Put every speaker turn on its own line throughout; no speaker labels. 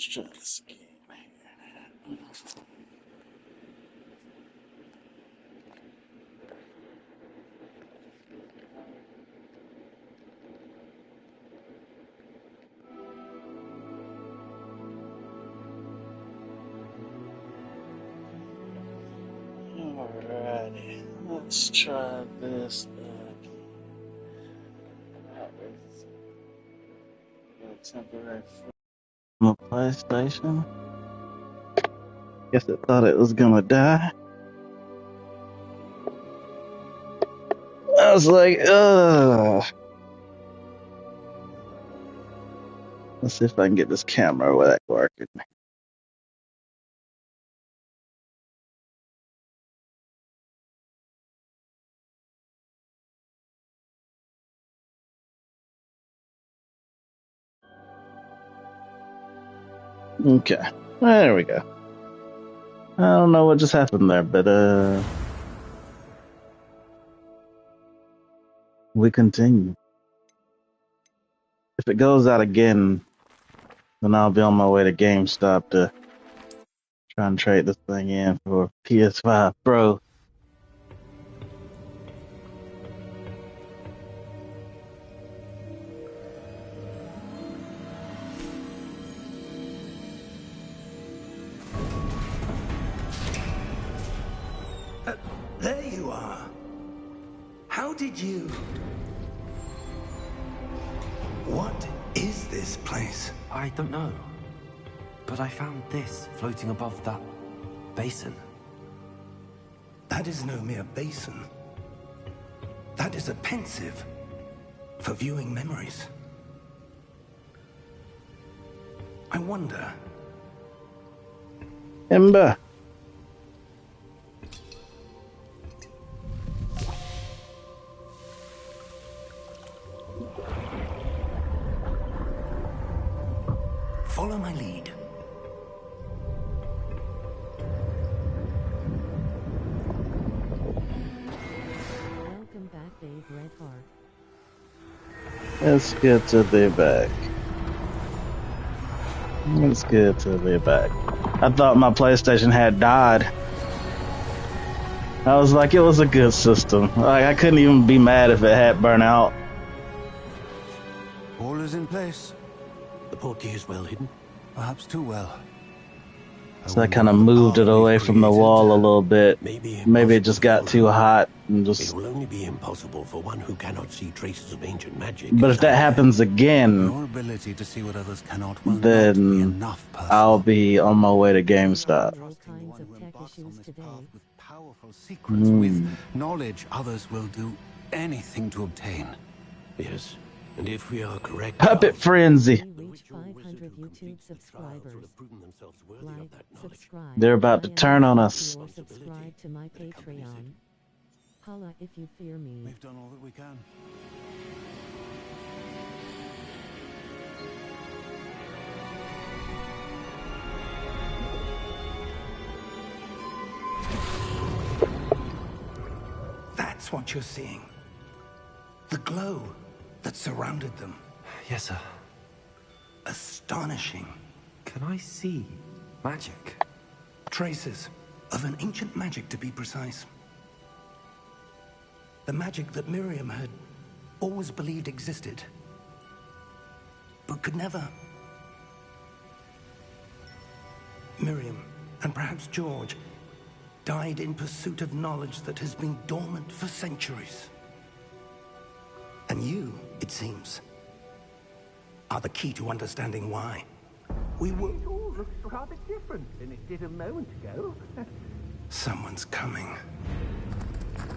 Let's try this game here. Alrighty, let's try this temporary from a PlayStation. Guess it thought it was gonna die. I was like, ugh. Let's see if I can get this camera without working. Okay, there we go. I don't know what just happened there, but we continue. If it goes out again, then I'll be on my way to GameStop to try and trade this thing in for PS5 Pro.
There you are. How did you... What is this place?
I don't know. But I found this floating above that basin.
That is no mere basin. That is a pensive for viewing memories. I wonder...
Ember.
Follow my lead.
Welcome back, Dave Redheart.
It's good to be back. It's good to be back. I thought my PlayStation had died. I was like, it was a good system. Like, I couldn't even be mad if it had burnt out.
All is in place.
The portkey is well hidden.
Perhaps too well.
So I kind of moved it away from the wall a little bit. Maybe it just got too hot and just...
It will only be impossible for one who cannot see traces of ancient magic.
But if that happens again,
Your ability to see what others cannot will not be
then
enough,
I'll be on my way to GameStop.
All kinds of tech issues today.
with powerful secrets, with knowledge others will do anything to obtain.
Yes, and if we are correct...
Puppet Frenzy.
We reach 500 YouTube subscribers. Like, subscribe.
They're about to turn on us.
Or subscribe to my Patreon. Holla if you fear me.
We've done all that we can.
That's what you're seeing. The glow that surrounded them.
Yes, sir.
Astonishing.
Can I see magic?
Traces of an ancient magic, to be precise. The magic that Miriam had always believed existed, but could never. Miriam, and perhaps George, died in pursuit of knowledge that has been dormant for centuries. And you, it seems, are the key to understanding why. We were...
It all looks rather different than it did a moment ago.
Someone's coming.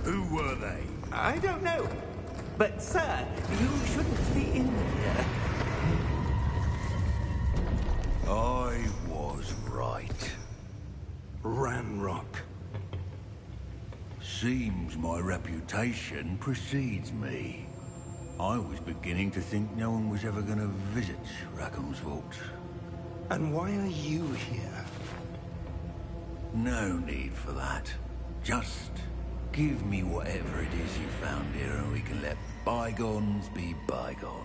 Who were they? I don't know. But, sir, you shouldn't be in here.
I was right. Ranrock.
Seems my reputation precedes me. I was beginning to think no one was ever going to visit Rackham's vault.
And why are you here?
No need for that. Just give me whatever it is you found here and we can let bygones be bygones.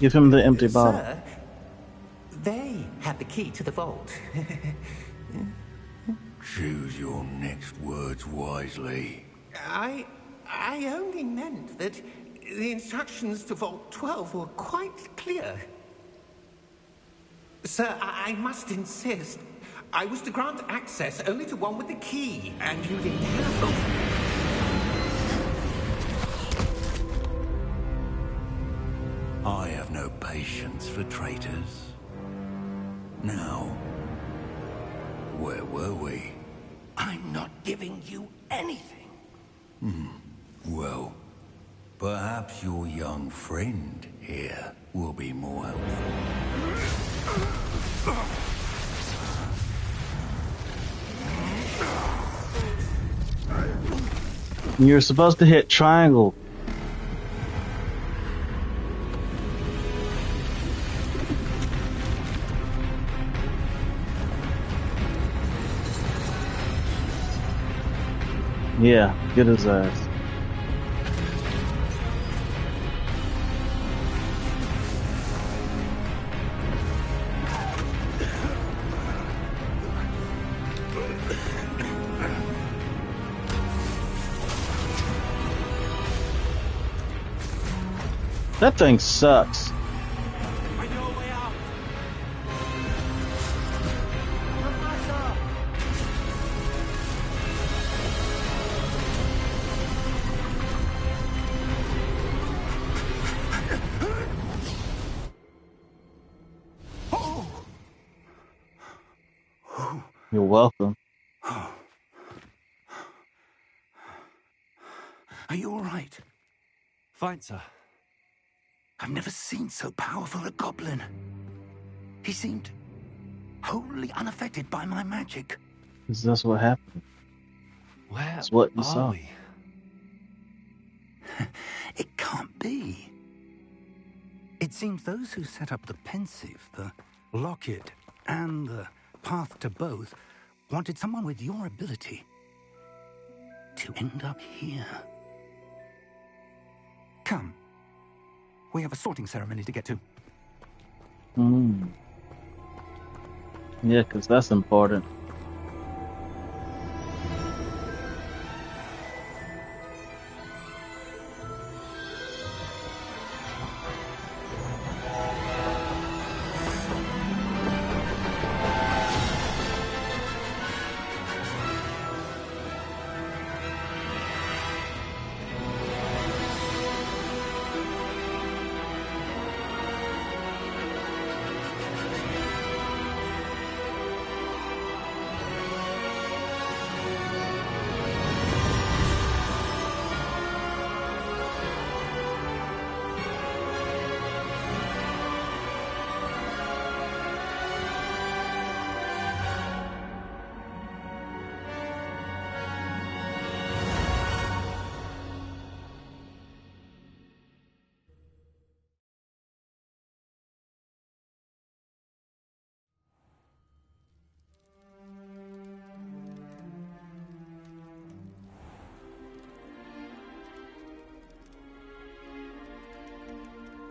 Give him the empty bottle.
Sir, they had the key to the vault.
Choose your next words wisely.
I only meant that the instructions to Vault 12 were quite clear. Sir, I must insist. I was to grant access only to one with the key, and you didn't have.
I have no patience for traitors. Now, where were we?
I'm not giving you anything.
Well, perhaps your young friend here will be more helpful.
You're supposed to hit triangle. Yeah, get his ass. That thing sucks. You're welcome.
Are you all right?
Fine, sir.
I've never seen so powerful a goblin. He seemed wholly unaffected by my magic.
Because that's what happened.
Where
That's what you
are
saw.
we?
It can't be. It seems those who set up the pensive, the locket, and the path to both wanted someone with your ability to end up here. Come. We have a sorting ceremony to get to.
Yeah, because that's important.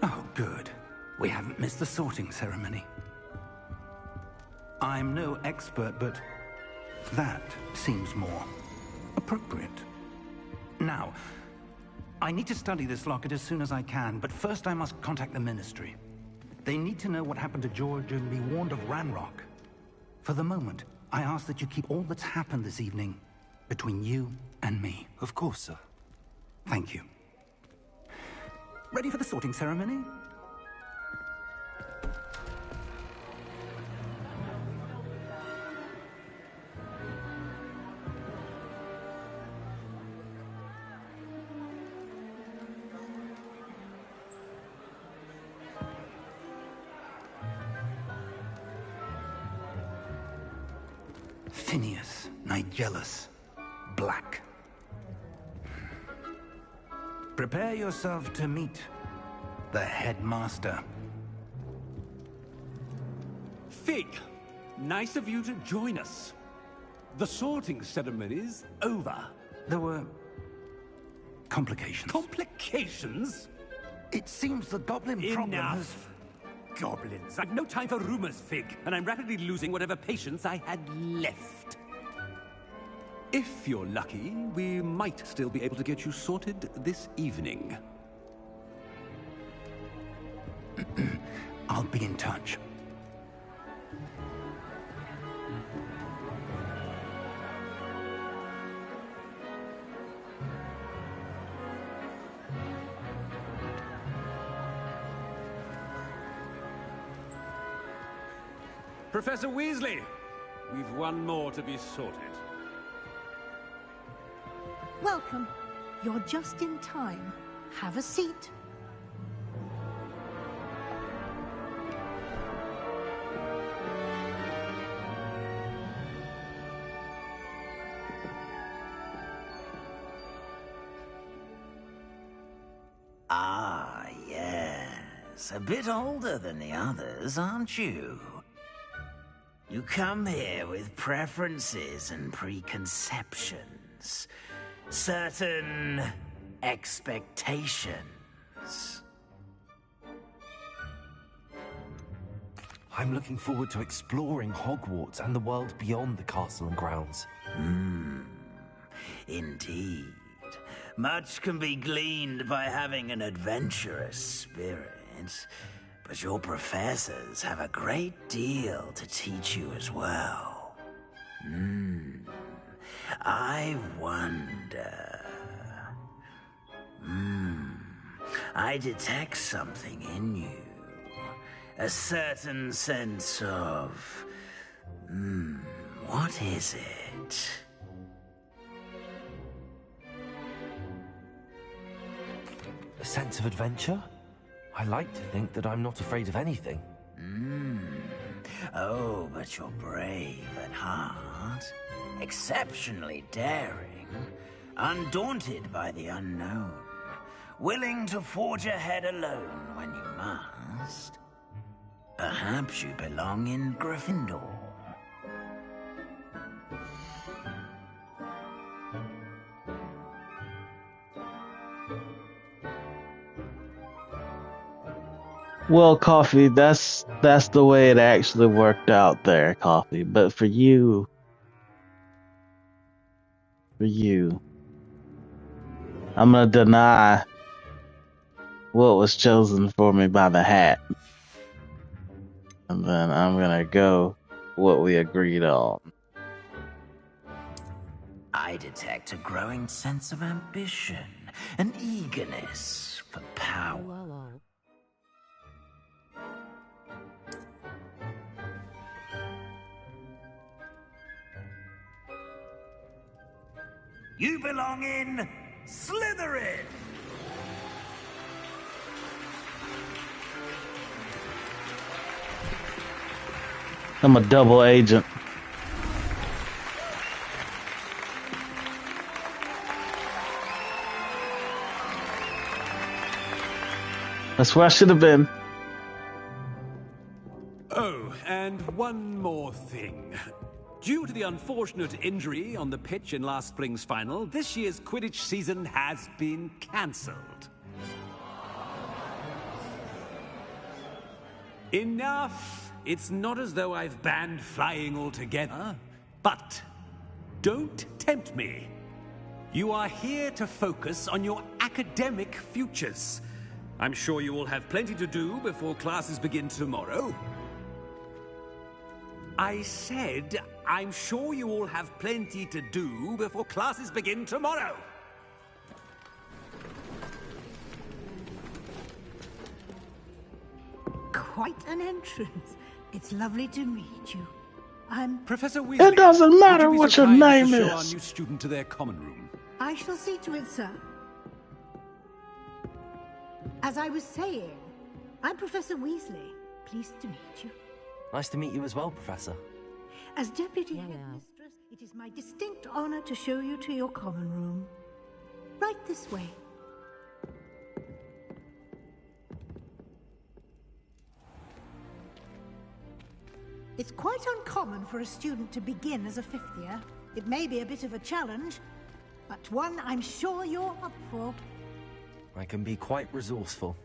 Oh, good. We haven't missed the sorting ceremony. I'm no expert, but that seems more appropriate. Now, I need to study this locket as soon as I can, but first I must contact the Ministry. They need to know what happened to George and be warned of Ranrock. For the moment, I ask that you keep all that's happened this evening between you and me.
Of course, sir.
Thank you. Ready for the sorting ceremony? Phineas, Nigellus, Black. Prepare yourself to meet the headmaster.
Fig, nice of you to join us. The sorting ceremony's over.
There were complications.
Complications?
It seems the goblin problem has...
Enough! Goblins. I've no time for rumors, Fig, and I'm rapidly losing whatever patience I had left. If you're lucky, we might still be able to get you sorted this evening.
I'll be in touch.
Professor Weasley, we've one more to be sorted.
Welcome. You're just in time. Have a seat.
Ah, yes. A bit older than the others, aren't you? You come here with preferences and preconceptions. Certain expectations.
I'm looking forward to exploring Hogwarts and the world beyond the castle and grounds.
Indeed. Much can be gleaned by having an adventurous spirit, but your professors have a great deal to teach you as well. I wonder... I detect something in you. A certain sense of... what is it?
A sense of adventure? I like to think that I'm not afraid of anything.
Oh, but you're brave at heart. Exceptionally daring. Undaunted by the unknown. Willing to forge ahead alone when you must. Perhaps you belong in Gryffindor.
Well, Coffee, that's the way it actually worked out there, Coffee. But for you, I'm gonna deny what was chosen for me by the hat, and then I'm gonna go what we agreed on.
I detect a growing sense of ambition, an eagerness for power.
Hello.
You belong in Slytherin!
I'm a double agent. That's where I should have been.
Oh, and one more thing. Due to the unfortunate injury on the pitch in last spring's final, this year's Quidditch season has been cancelled. Enough! It's not as though I've banned flying altogether. But don't tempt me. You are here to focus on your academic futures. I'm sure you will have plenty to do before classes begin tomorrow. I said, I'm sure you all have plenty to do before classes begin tomorrow.
Quite an entrance. It's lovely to meet you. I'm...
Professor Weasley.
It doesn't matter
would you be
what
so
your
kind
name
to show our
is.
new student to their common room?
I shall see to it, sir. As I was saying, I'm Professor Weasley. Pleased to meet you.
Nice to meet you as well, Professor.
As Deputy
Hello.
Headmistress, it is my distinct honor to show you to your common room. Right this way. It's quite uncommon for a student to begin as a fifth year. It may be a bit of a challenge, but one I'm sure you're up for.
I can be quite resourceful.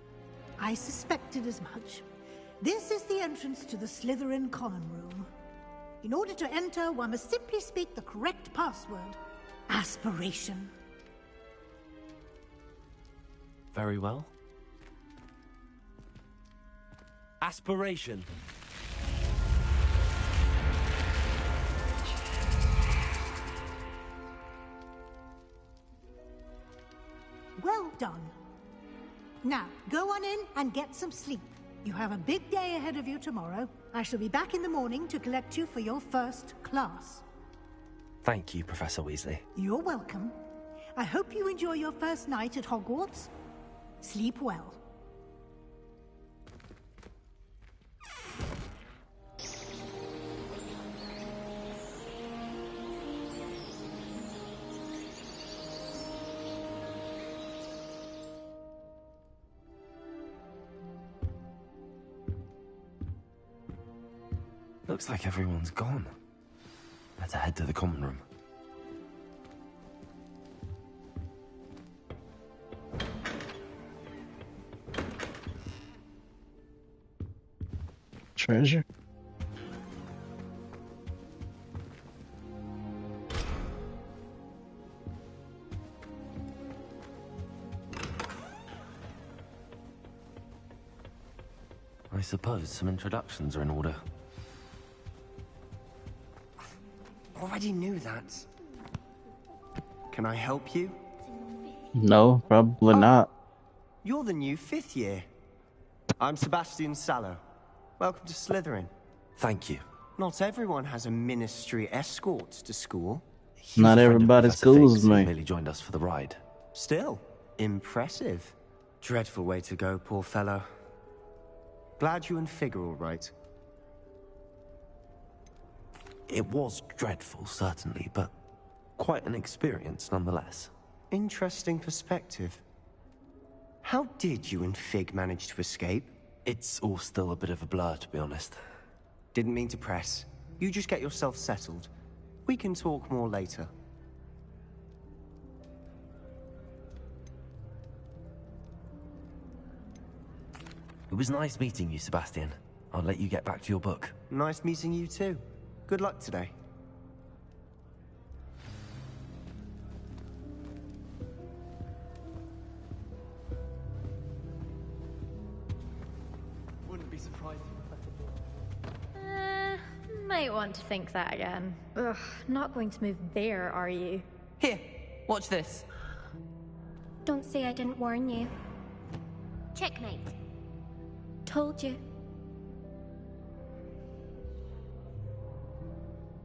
I suspected as much. This is the entrance to the Slytherin common room. In order to enter, one must simply speak the correct password. Aspiration.
Very well. Aspiration.
Well done. Now, go on in and get some sleep. You have a big day ahead of you tomorrow. I shall be back in the morning to collect you for your first class.
Thank you, Professor Weasley.
You're welcome. I hope you enjoy your first night at Hogwarts. Sleep well.
Looks like everyone's gone. Better head to the common room.
Treasure?
I suppose some introductions are in order.
Already knew that. Can I help you?
No, probably not.
You're the new 5th year. I'm Sebastian Sallow. Welcome to Slytherin.
Thank you.
Not everyone has a ministry escort to school.
Not everybody schools me.
Merely joined us for the ride.
Still, impressive. Dreadful way to go, poor fellow. Glad you and Fig are all right.
It was dreadful, certainly, but quite an experience nonetheless.
Interesting perspective. How did you and Fig manage to escape?
It's all still a bit of a blur, to be honest.
Didn't mean to press. You just get yourself settled. We can talk more later.
It was nice meeting you, Sebastian. I'll let you get back to your book.
Nice meeting you too. Good luck today.
Wouldn't be surprised
Might want to think that again. Ugh, not going to move there, are you?
Here, watch this.
Don't say I didn't warn you.
Checkmate.
Told you.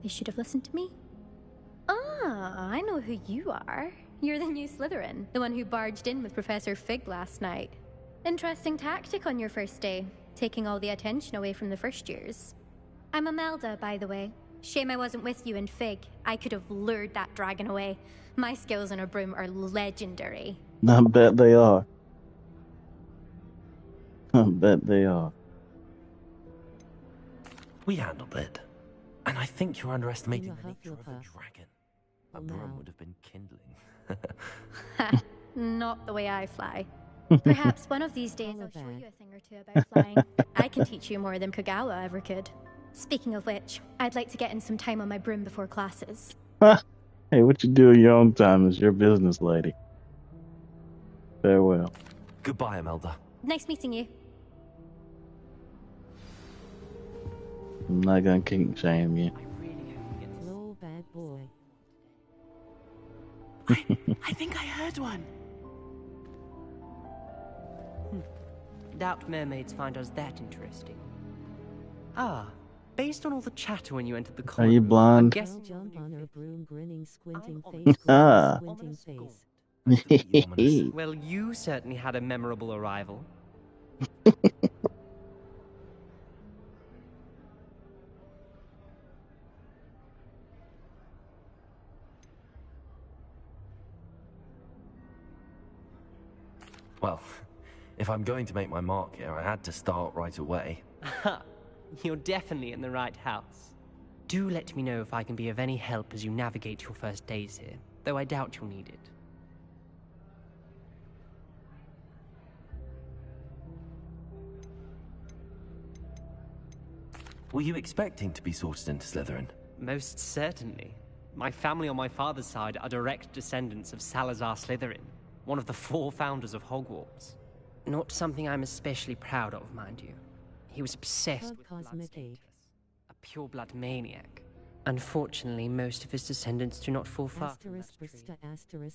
They should have listened to me. Ah, I know who you are. You're the new Slytherin, the one who barged in with Professor Fig last night. Interesting tactic on your first day, taking all the attention away from the first years. I'm Imelda, by the way. Shame I wasn't with you in Fig. I could have lured that dragon away. My skills on a broom are legendary.
I bet they are. I bet they are.
We handled it. And I think you're underestimating the nature of a dragon. A broom would have been kindling.
Not the way I fly. Perhaps one of these days I'll show you a thing or two about flying. I can teach you more than Kogawa ever could. Speaking of which, I'd like to get in some time on my broom before classes.
Hey, what you do in your own time is your business, lady. Farewell.
Goodbye, Imelda.
Nice meeting you.
I'm not gonna kink shame you.
Low bad boy.
I think I heard one. Doubt mermaids find us that interesting. Ah, based on all the chatter when you entered the
Are
common
you
room,
blonde?
I'm guessing
Jump on her broom, grinning, squinting
I'm
face,
Ah.
grinning, squinting face.
well, you certainly had a memorable arrival.
Well, if I'm going to make my mark here, I had to start right away.
You're definitely in the right house. Do let me know if I can be of any help as you navigate your first days here, though I doubt you'll need it.
Were you expecting to be sorted into Slytherin?
Most certainly. My family on my father's side are direct descendants of Salazar Slytherin, one of the 4 founders of Hogwarts. Not something I'm especially proud of, mind you. He was obsessed with blood status, a pure-blood maniac. Unfortunately, most of his descendants do not fall far from that tree.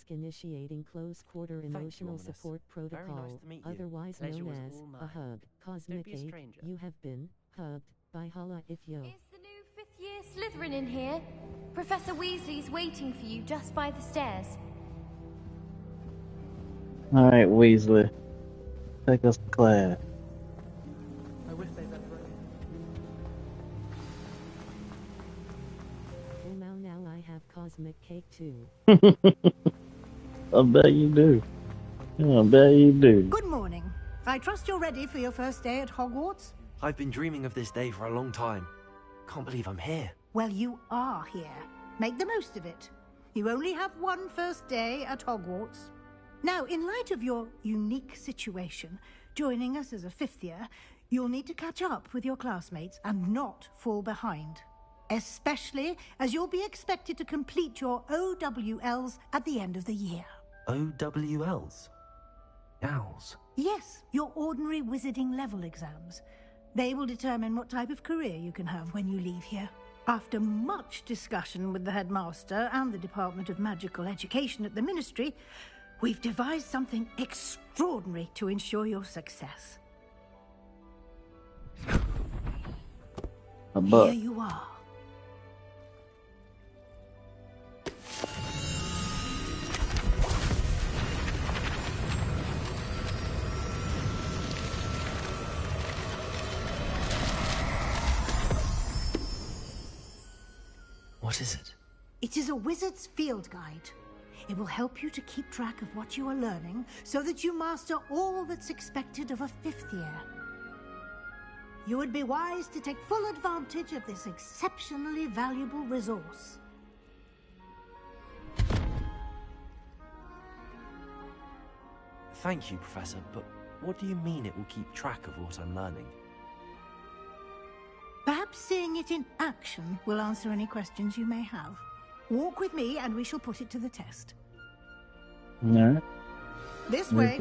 Initiating close quarter emotional support protocol, otherwise known as a hug. Cosmic 8, you have been hugged by Holla if you.
Is the new 5th year Slytherin in here? Professor Weasley's waiting for you just by the stairs.
Alright, Weasley. Take us to class.
I wish they'd let her
Oh now I have cosmic cake too.
I bet you do. I bet you do.
Good morning. I trust you're ready for your first day at Hogwarts?
I've been dreaming of this day for a long time. Can't believe I'm here.
Well, you are here. Make the most of it. You only have one first day at Hogwarts. Now, in light of your unique situation, joining us as a 5th year, you'll need to catch up with your classmates and not fall behind. Especially as you'll be expected to complete your OWLs at the end of the year.
OWLs? Owls?
Yes, your ordinary wizarding level exams. They will determine what type of career you can have when you leave here. After much discussion with the headmaster and the Department of Magical Education at the Ministry, we've devised something extraordinary to ensure your success. Here you are.
What is it?
It is a wizard's field guide. It will help you to keep track of what you are learning so that you master all that's expected of a 5th year. You would be wise to take full advantage of this exceptionally valuable resource.
Thank you, Professor, but what do you mean it will keep track of what I'm learning?
Perhaps seeing it in action will answer any questions you may have. Walk with me and we shall put it to the test.
Alright.
This way.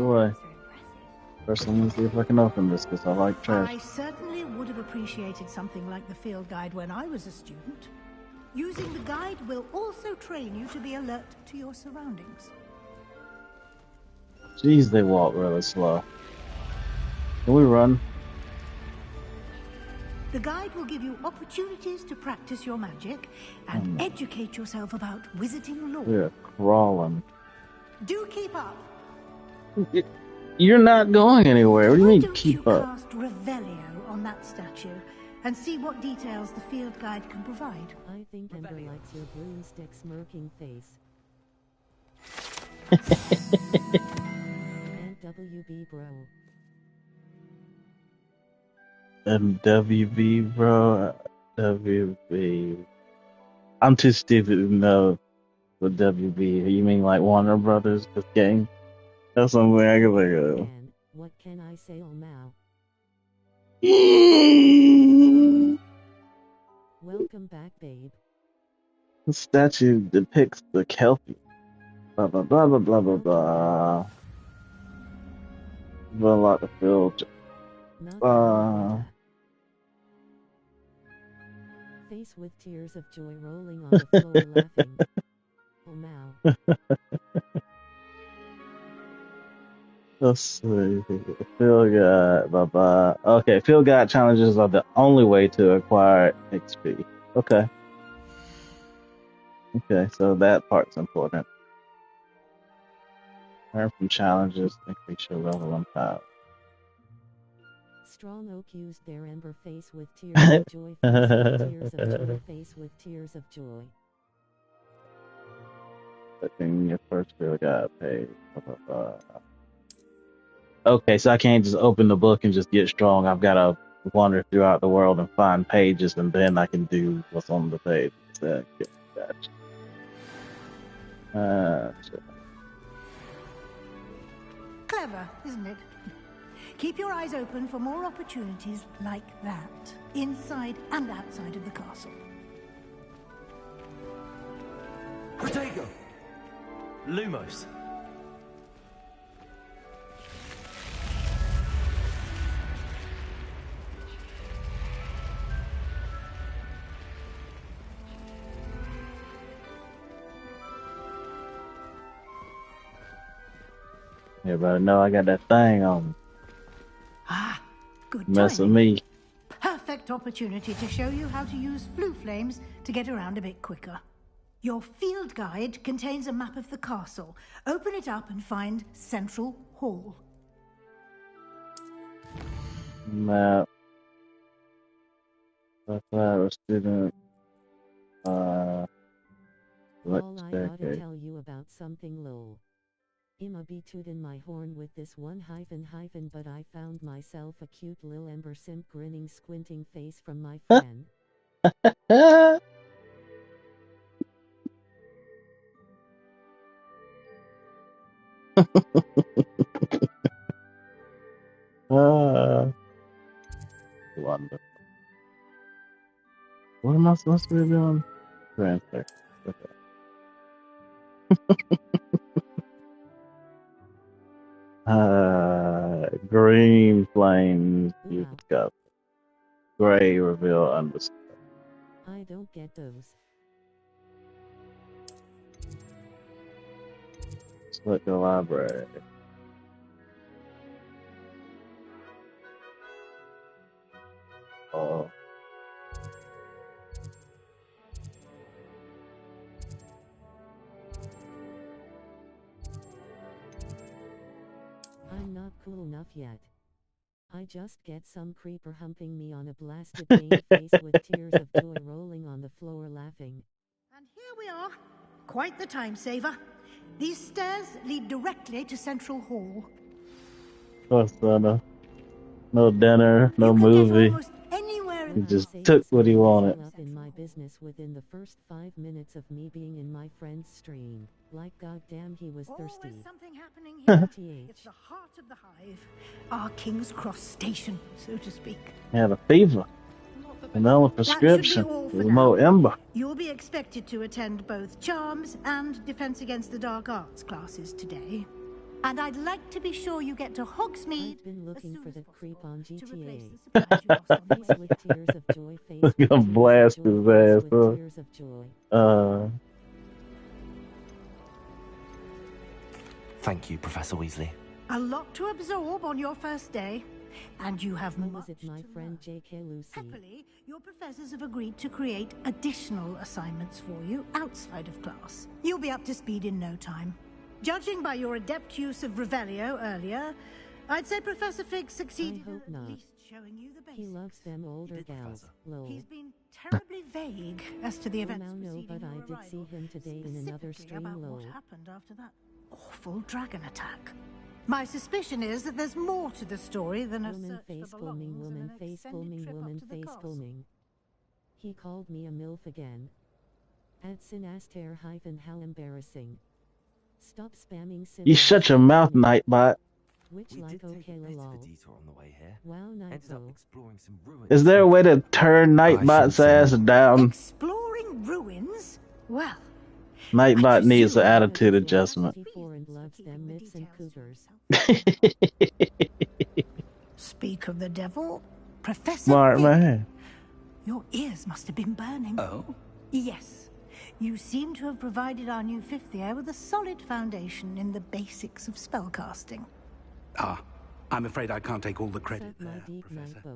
First, let me see if I can open this, because I like trash.
I certainly would have appreciated something like the field guide when I was a student. Using the guide will also train you to be alert to your surroundings.
Jeez, they walk really slow. Can we run?
The guide will give you opportunities to practice your magic and educate yourself about wizarding lore.
We're crawling.
Do keep up.
You're not going anywhere. What do you mean, keep up?
Cast Revelio on that statue and see what details the field guide can provide.
I think Ember likes your broomstick smirking face. And WB bro.
WB, bro. WB. I'm too stupid to know what WB. You mean like Warner Brothers, this game? That's something I can think of.
What can I say, oh now? Welcome back, babe.
The statue depicts the Kelpie. Blah blah blah blah blah blah blah. But a lot to fill.
Face with tears of joy rolling on the floor laughing. Oh now.
Let's see. Field guide, blah blah. Okay, field guide challenges are the only way to acquire XP. Okay. Okay, so that part's important. Learn from challenges, increase your level and power.
Strong Oak used their Ember face with tears of joy. Face with tears of joy.
Clicking your first field guide page. Blah, blah, blah. Okay, so I can't just open the book and just get strong. I've got to wander throughout the world and find pages, and then I can do what's on the page. Gotcha.
Clever, isn't it? Keep your eyes open for more opportunities like that, inside and outside of the castle.
Protego! Lumos.
Everybody know I got that thing on.
Ah, good
Mess with
timing.
me.
Perfect opportunity to show you how to use flue flames to get around a bit quicker. Your field guide contains a map of the castle. Open it up and find Central Hall.
Map. That's why I was student.
All I gotta tell you about something low. I'ma be tootin' my horn with this one hyphen, but I found myself a cute lil ember simp grinning squinting face from my friend.
Wonderful. What am I supposed to be doing? Transfer. Okay. Green flames you discover. Gray reveal undiscovered.
I don't get those.
Select the library. Oh.
I'm not cool enough yet. I just get some creeper humping me on a blasted pain face with tears of joy rolling on the floor laughing.
And here we are. Quite the time saver. These stairs lead directly to Central Hall.
Oh, son, no dinner, no movie. He just took what he wanted.
Up in my business within the first 5 minutes of me being in my friend's stream. Like goddamn he was thirsty.
Always something happening here. It's the heart of the hive. Our King's Cross station, so to speak.
He had a fever. And on prescription with more ember.
You'll be expected to attend both Charms and Defense Against the Dark Arts classes today. And I'd like to be sure you get to Hogsmeade.
I've been looking for the creep on GTA.
Gonna blast his ass, huh?
Thank you, Professor Weasley.
A lot to absorb on your first day, and you have much
it my friend J.K. Lucy.
Happily, your professors have agreed to create additional assignments for you outside of class. You'll be up to speed in no time. Judging by your adept use of Revelio earlier, I'd say Professor Fig succeeded at least showing you the basics.
He loves them older gals. Lol.
He's been terribly vague as to the events
preceding but I did see him today in another stream.
About what happened after that awful dragon attack. My suspicion is that there's more to the story than a search for belongings and an extended trip up to the castle.
He called me a MILF again. At Sinaster hyphen how embarrassing. Stop spamming Sin.
You shut your mouth, Nightbot.
Which like okay lol. Wow, Nightbot.
Is there a way to turn Nightbot's ass down?
Exploring ruins? Well,
Nightbot needs an attitude adjustment.
Speak of the devil, Professor
Smart
Fig,
man.
your ears must have been burning.
Oh?
Yes. You seem to have provided our new fifth year with a solid foundation in the basics of spellcasting.
Ah, I'm afraid I can't take all the credit there, Professor.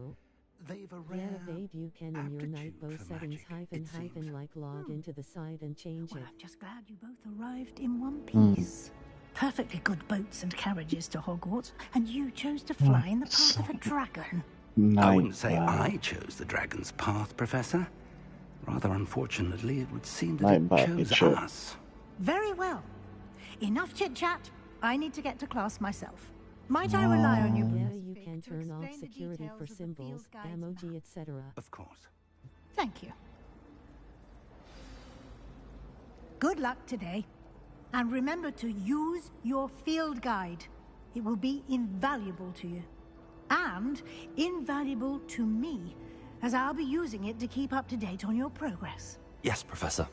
They've a rare you can in your Nightbow settings hyphen like log into the site and change it.
I'm just glad you both arrived in one piece. Perfectly good boats and carriages to Hogwarts, and you chose to fly in the path of a dragon.
I wouldn't say I chose the dragon's path, Professor. Rather unfortunately, it would seem that it chose us.
Very well. Enough chit-chat. I need to get to class myself. Might I rely on you?
Yeah, you can turn off security for symbols, emoji, etc.
Of course.
Thank you. Good luck today. And remember to use your field guide. It will be invaluable to you. and invaluable to me, as I'll be using it to keep up to date on your progress.
Yes, Professor.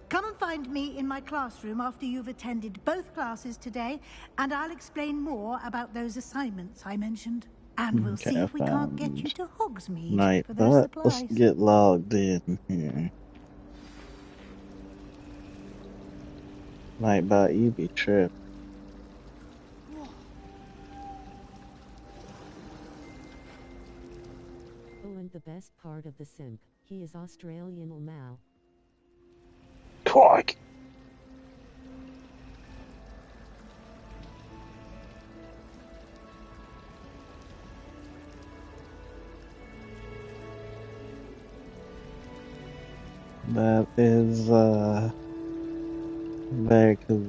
Come and find me in my classroom after you've attended both classes today, and I'll explain more about those assignments I mentioned. And we'll see if we can't get you to Hogsmeade for those supplies.
Let's get logged in here. Nightbot, you be tripped.
Oh, and the best part of the simp, he is Australian Mal.
Quark. That is very cool.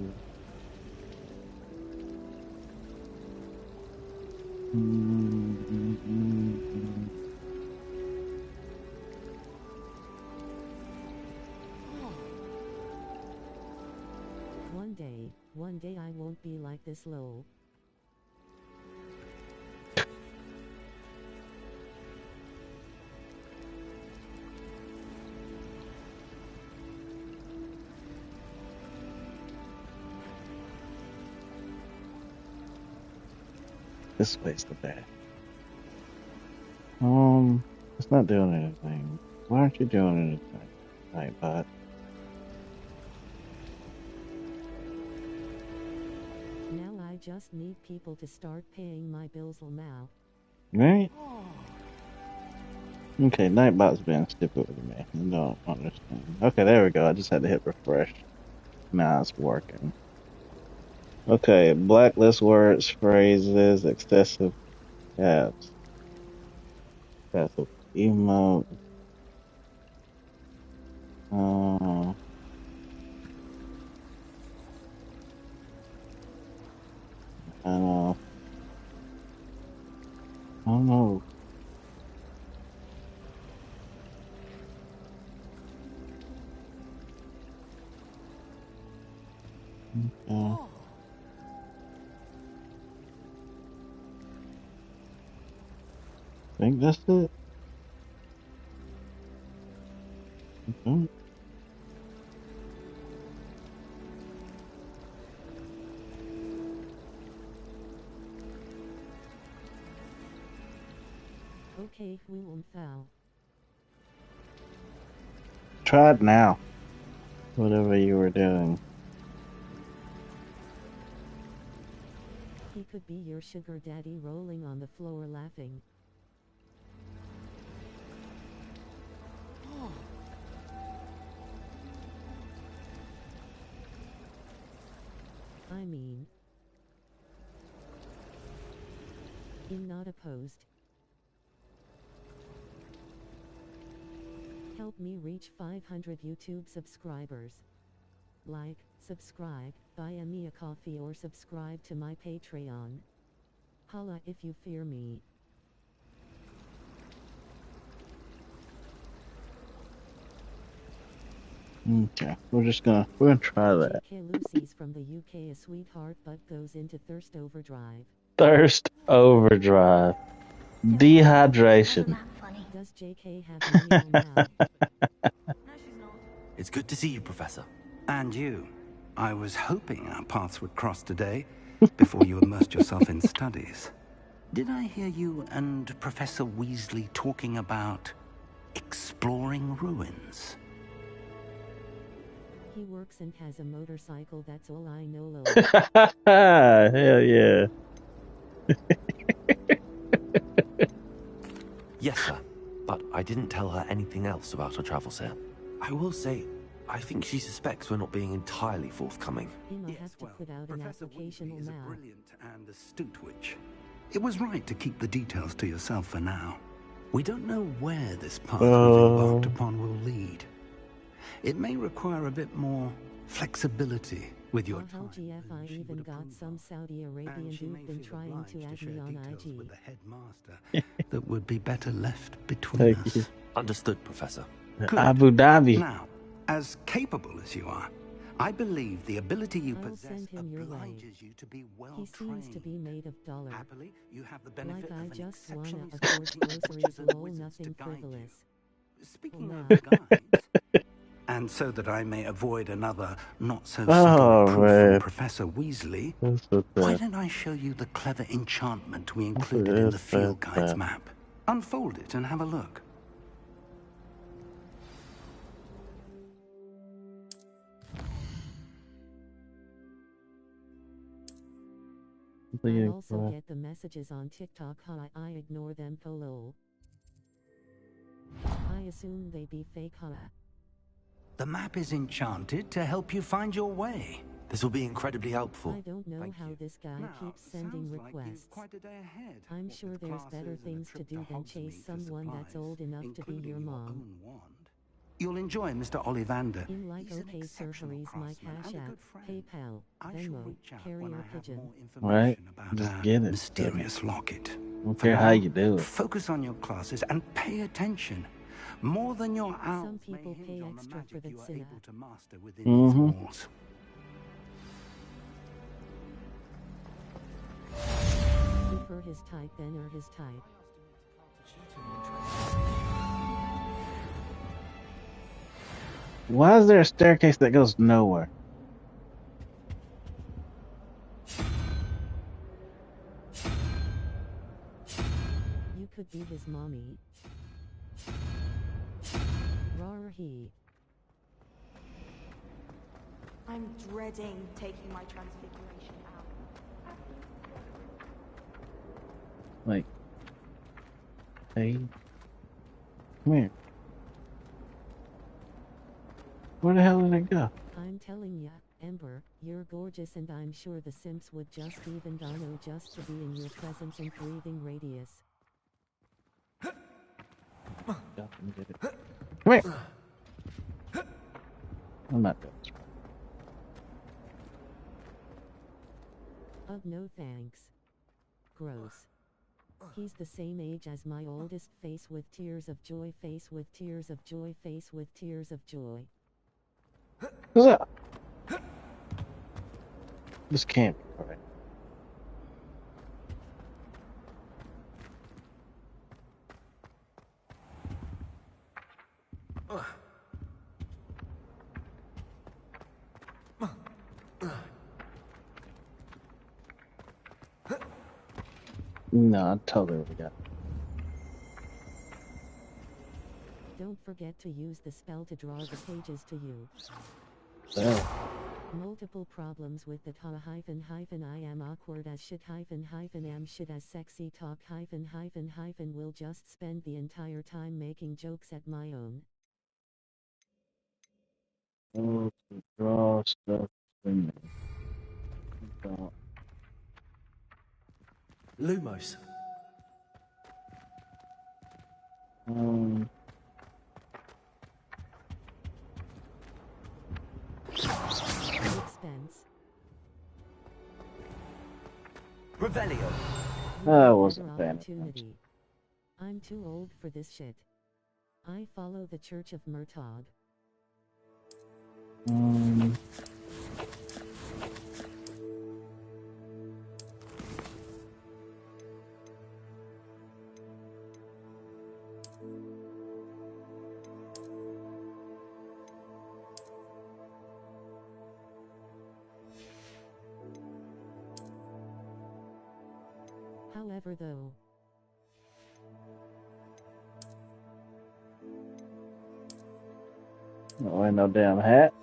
One day I won't be like this, lol.
This way's the bad. It's not doing anything. Why aren't you doing anything, Nightbot?
Now I just need people to start paying my bills now.
Right? Okay, Nightbot's being stupid with me. I don't understand. Okay, there we go. I just had to hit refresh. Now it's working. Okay, blacklist words, phrases, excessive tabs. Passive emote. I don't know. Okay. I think that's it. Okay.
Okay, we won't foul.
Try it now. Whatever you were doing.
He could be your sugar daddy rolling on the floor laughing. I mean, I'm not opposed. Help me reach 500 YouTube subscribers. Like, subscribe, buy me a coffee or subscribe to my Patreon. Holla if you fear me.
Okay, we're gonna try that.
JK Lucy's from the UK, a sweetheart but goes into thirst overdrive.
Thirst overdrive. Dehydration.
Does JK have money now?
It's good to see you, Professor.
And you. I was hoping our paths would cross today, before you immersed yourself in studies. Did I hear you and Professor Weasley talking about exploring ruins?
He works and has a motorcycle, that's all I know, lol.
Hell yeah.
Yes, sir. But I didn't tell her anything else about our travels here. I will say, I think she suspects we're not being entirely forthcoming.
He have to put out an application
is
now.
a brilliant and astute witch. It was right to keep the details to yourself for now. We don't know where this path we've embarked upon will lead. It may require a bit more flexibility with your
Hell GF, I even got some Saudi Arabian dude been trying to add me on IG.
With the headmaster that would be better left between us.
Understood, Professor.
Good.
Abu Dhabi.
Now, as capable as you are, I believe the ability you
I'll
possess
send him your way.
obliges you to be well
He
trained.
seems to be made of dollar.
Happily, you have the benefit
Like I
of an
just wanna
exceptionally
afford
skilled team of
groceries,
witches and
lol,
wizards to
nothing
guide you.
frivolous.
Speaking
Well,
of guides, and so that I may avoid another not-so-subtle
Oh,
reproof
man.
from Professor Weasley, why don't I show you the clever enchantment we included in the field guide's map? Unfold it and have a look.
I also get the messages on TikTok. How I ignore them for lol. I assume they be fake.
The map is enchanted to help you find your way.
This will be incredibly helpful.
I don't know how this guy keeps sending requests. I'm sure there's better things to do than chase someone that's old enough to be your mom.
You'll enjoy Mr. Ollivander.
In like OK surgeries, my Cash App, PayPal, Venmo, carrier pigeon.
Right? Just get it.
Mysterious locket.
Don't care how you do it.
Focus on your classes and pay attention. More than your owls.
Some people pay extra for that sinner.
Walls.
Prefer his type then or his type.
Why is there a staircase that goes nowhere?
You could be his mommy. Rawr he.
I'm dreading taking my transfiguration out.
Like, hey, come here. Where the hell did it go?
I'm telling ya, Ember, you're gorgeous and I'm sure the Simps would just even Dino just to be in your presence and breathing radius.
Come here. I'm not doing this.
No thanks. Gross. He's the same age as my oldest. Face with tears of joy, face with tears of joy, face with tears of joy.
What's up? This can't be right. No, I totally forgot.
Don't forget to use the spell to draw the pages to you.
So.
Multiple problems with that I am awkward as shit am shit as sexy talk will just spend the entire time making jokes at my own.
Oh, to draw stuff in there.
Lumos.
Expense.
Revelio.
I wasn't a fan.
I'm too old for this shit. I follow the Church of Murtaugh. However, though,
no, ain't no damn hat.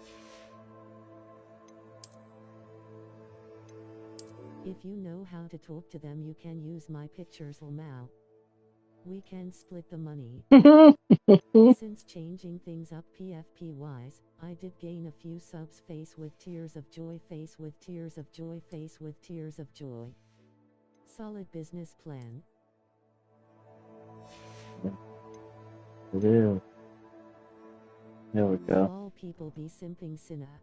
if you know how to talk to them, you can use my pictures now. We can split the money. Since changing things up PFP wise, I did gain a few subs. Face with tears of joy, face with tears of joy, face with tears of joy. Solid business plan.
It is. There we go.
All people be simping sinner.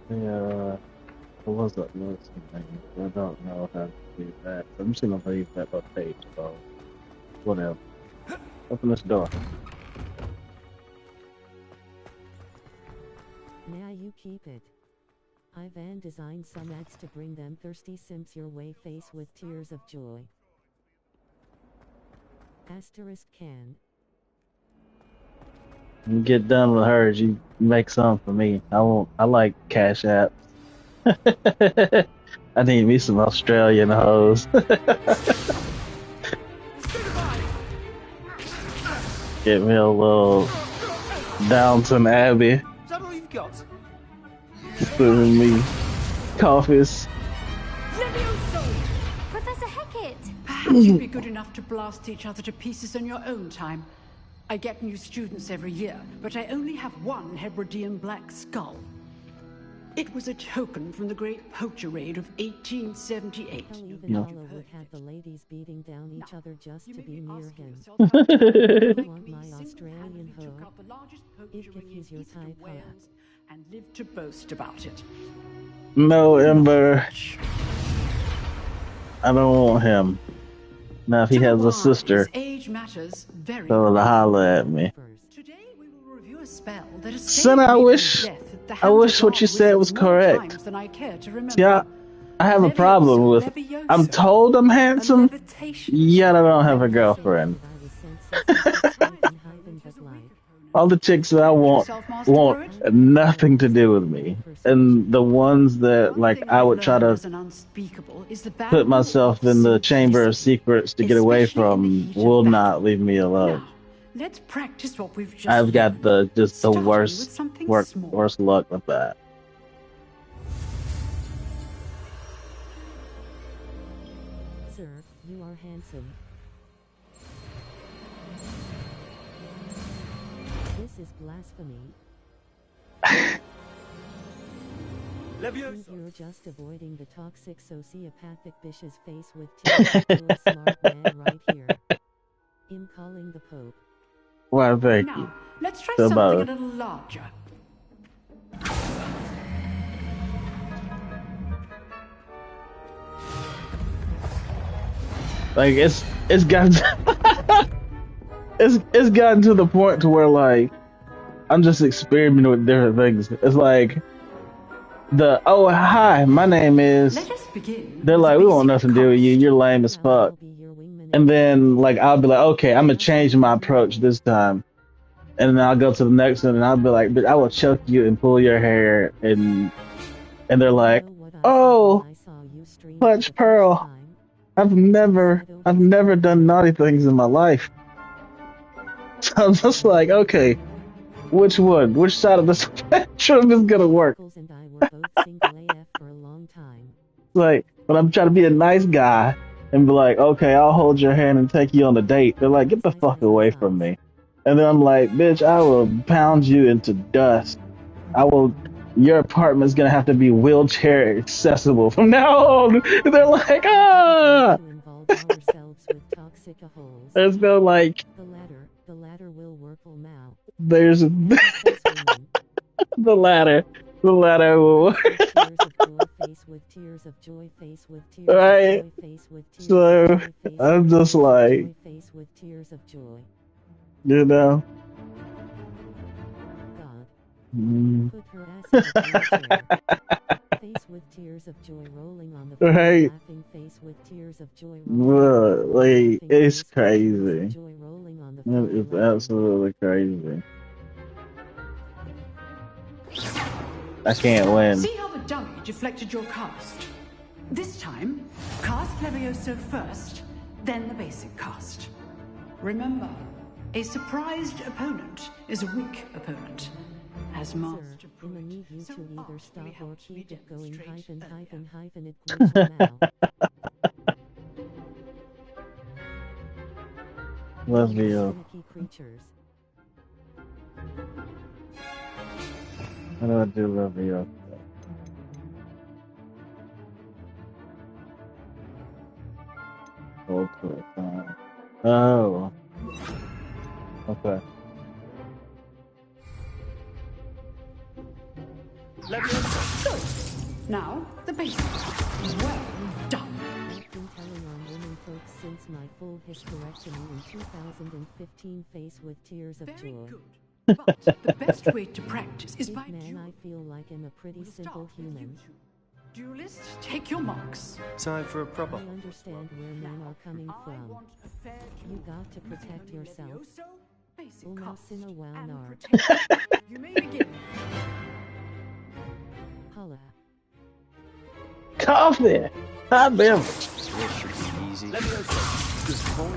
Yeah, what was that noticing thing? I don't know how to do that. I'm just gonna leave that on page 12. Whatever. Open this door.
Now you keep it. I van designed some ads to bring them thirsty simps your way, face with tears of joy. Asterisk can.
You get done with hers, you make some for me. I like Cash App. I need me some Australian hoes. Get me a little Downton Abbey.
Is that all you've got?
Serving me coffees.
Professor Hecat!
Perhaps you'd be good enough to blast each other to pieces in your own time. I get new students every year, but I only have one Hebridean black skull. It was a token from the Great Poacher Raid of 1878.
Even HOLLA would have the ladies beating down each other just to be near him. I want my Australian hoe. If he's your type,
and live to boast about it.
No, Ember. I don't want him. Now, if he has a sister,
age matters very
so to holler at me.
Today we will review a spell that has
Son, I wish what you said was correct. See, I have a problem with. I'm told I'm handsome, yet I don't have a girlfriend. All the chicks that I want nothing to do with me, and the ones that like I would try to put myself in the chamber of secrets to get away from will not leave me alone.
Let's practice what we've just
I've got the worst luck with that.
Sir, you are handsome. This is blasphemy. You're just avoiding the toxic sociopathic bish's face with tears. You're a smart man right here. I'm calling the Pope.
Well, thank you.
Let's try something a little larger.
Like it's gotten it's gotten to the point to where like I'm just experimenting with different things. It's like oh hi, my name is. They're like, we want nothing to do with you. You're lame as fuck. And then like I'll be like, okay, I'm gonna change my approach this time. And then I'll go to the next one and I'll be like, but I will choke you and pull your hair and they're like, oh, Clutch Pearl. I've never done naughty things in my life. So I'm just like, okay, which one? Which side of the spectrum is gonna work? Like, when I'm trying to be a nice guy and be like, okay, I'll hold your hand and take you on a date. They're like, get the fuck away from me. And then I'm like, bitch, I will pound you into dust. Your apartment's gonna have to be wheelchair accessible from now on. They're like, ah! There's no like.
The ladder will work now.
There's the ladder. The ladder will work. Right. So I'm just like, you know.
Put her ass in the face with tears of joy rolling on the floor,
right.
Laughing face with tears of joy
rolling like it's crazy. It's absolutely crazy. I can't win.
See how the dummy deflected your cast? This time, cast Levioso first, then the basic cast. Remember, a surprised opponent is a weak opponent. As master
Brute, need you to either stop or keep it going it glitch now.
Levio. How do I do Levio? Hold quick. Oh. Okay.
Good. Now, the basics. Well done.
I've been telling on women folks since my full hysterectomy in 2015 face with tears of joy.
But the best way to practice is by
man, I feel like I'm a pretty simple human.
Duelists, take your marks.
Time for a proper.
I understand where men are coming from. You got to protect yourself.
You may begin.
Holla.
Coffee! Hot beverage.
This should be easy.
Let me go.
Good ball.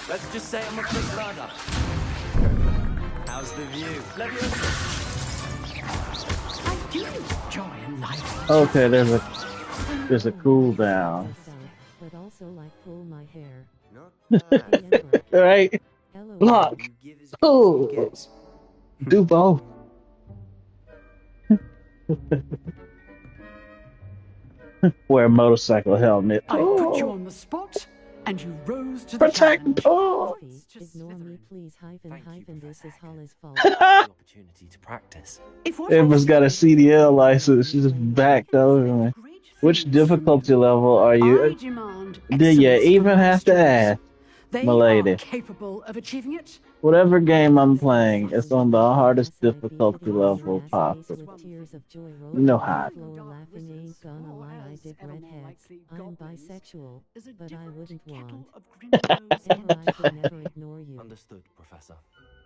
Let's just say I'm a quick learner.
How's the view?
Let me go.
I do enjoy life.
Okay, there's a cooldown.
But also like pull my hair.
Right? Block. Oh. Do both. Wear a motorcycle helmet.
I put you on the spot, and you rose to the
Protect.
challenge.
Oh.
Ignore me, please. Hyphen. This is Holla's fault.
Opportunity to practice.
Emma's got a CDL license. She just backed over me. Which difficulty level are you? Do you even have to ask, my lady?
Capable of achieving it.
Whatever game I'm playing, it's on the hardest difficulty level possible. You know how.
I'm bisexual, but I wouldn't want.
Understood, Professor.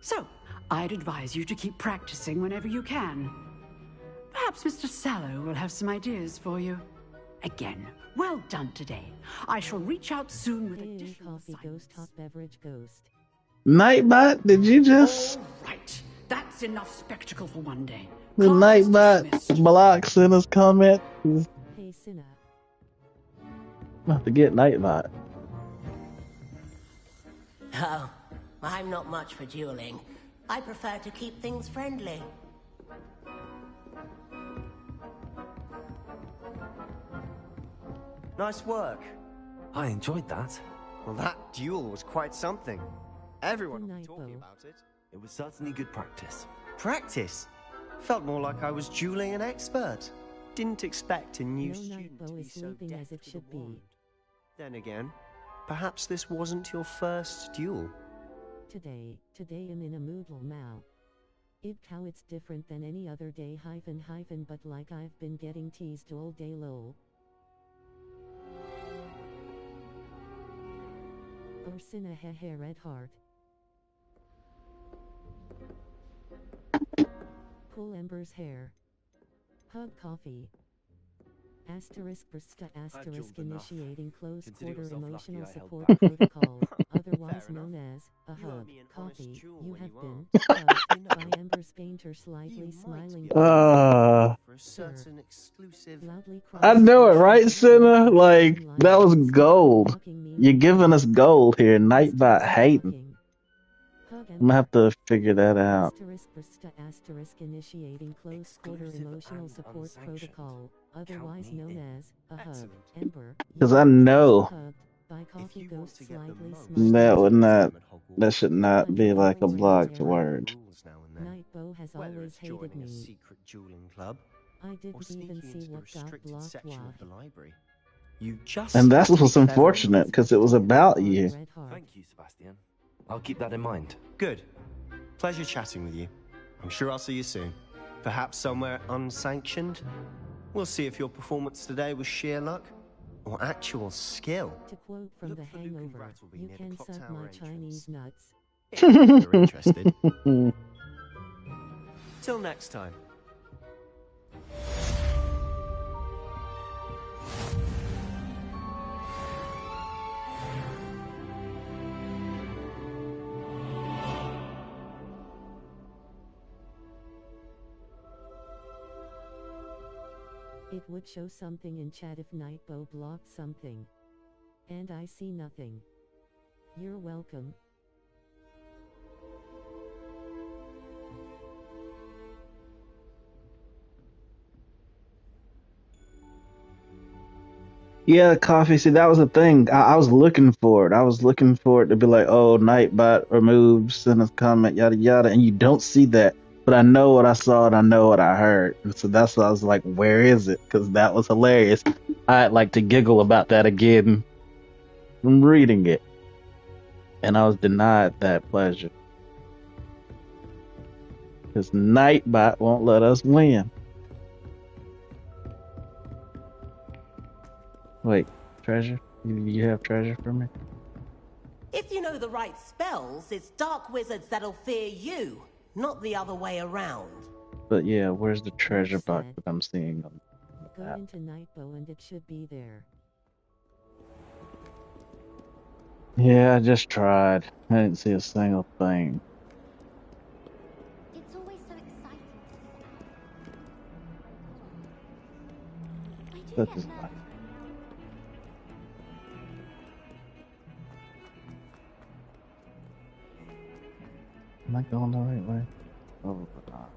So, I'd advise you to keep practicing whenever you can. Perhaps Mr. Sallow will have some ideas for you. Again, well done today. I shall reach out soon with additional
ghost, hot beverage ghost.
Nightbot, did you just...
Right, that's enough spectacle for one day.
The Nightbot block Cinna's comment.
Hey, Cinna.
Not to get Nightbot.
Oh, I'm not much for dueling. I prefer to keep things friendly.
Nice work.
I enjoyed that.
Well, that duel was quite something. Everyone was talking about it.
It was certainly good practice.
Practice? Felt more like I was dueling an expert. Didn't expect a new student to be so deaf to the wand. Then again, perhaps this wasn't your first duel.
Today I'm in a moodle now. How it's different than any other day but like I've been getting teased all day lol. Or Cinna hehe red heart. Pull Ember's hair. Hug coffee. Asterisk brista asterisk initiating close quarter emotional support protocol, otherwise known as a hug. Coffee, you have been hugged by Ember's painter slightly smiling.
I know it, right, Cinna? Like, that was gold. You're giving us gold here. Nightbot hating. I'm gonna have to figure that out.
Asterisk initiating close quarter emotional support protocol, otherwise known as a hug. Ember.
Because I know that should not be like a blocked word.
Nightbow has always hated me.
Secret dueling club.
I didn't even see what got blocked why.
You just
and that was unfortunate because it was about you.
Thank you, Sebastian. I'll keep that in mind.
Good. Pleasure chatting with you. I'm sure I'll see you soon. Perhaps somewhere unsanctioned? We'll see if your performance today was sheer luck or actual skill.
To quote from The Hangover, you can suck my Chinese nuts.
If you're interested. Till next time.
It would show something in chat if Nightbow blocked something. And I see nothing. You're welcome.
Yeah, coffee. See, that was the thing. I was looking for it. I was looking for it to be like, oh, Nightbot removes Cinna's comment, yada yada, and you don't see that. But I know what I saw and I know what I heard. And so that's why I was like, where is it? Because that was hilarious. I'd like to giggle about that again from reading it. And I was denied that pleasure. Because Nightbot won't let us win. Wait, treasure? You have treasure for me?
If you know the right spells, it's dark wizards that'll fear you, not the other way around.
But yeah, where's the treasure box that I'm seeing on the
Go
map?
into Nightbow and it should be there.
Yeah, I just tried. I didn't see a single thing.
It's always so exciting to be out.
That is not. Am I going the right way? Oh, not.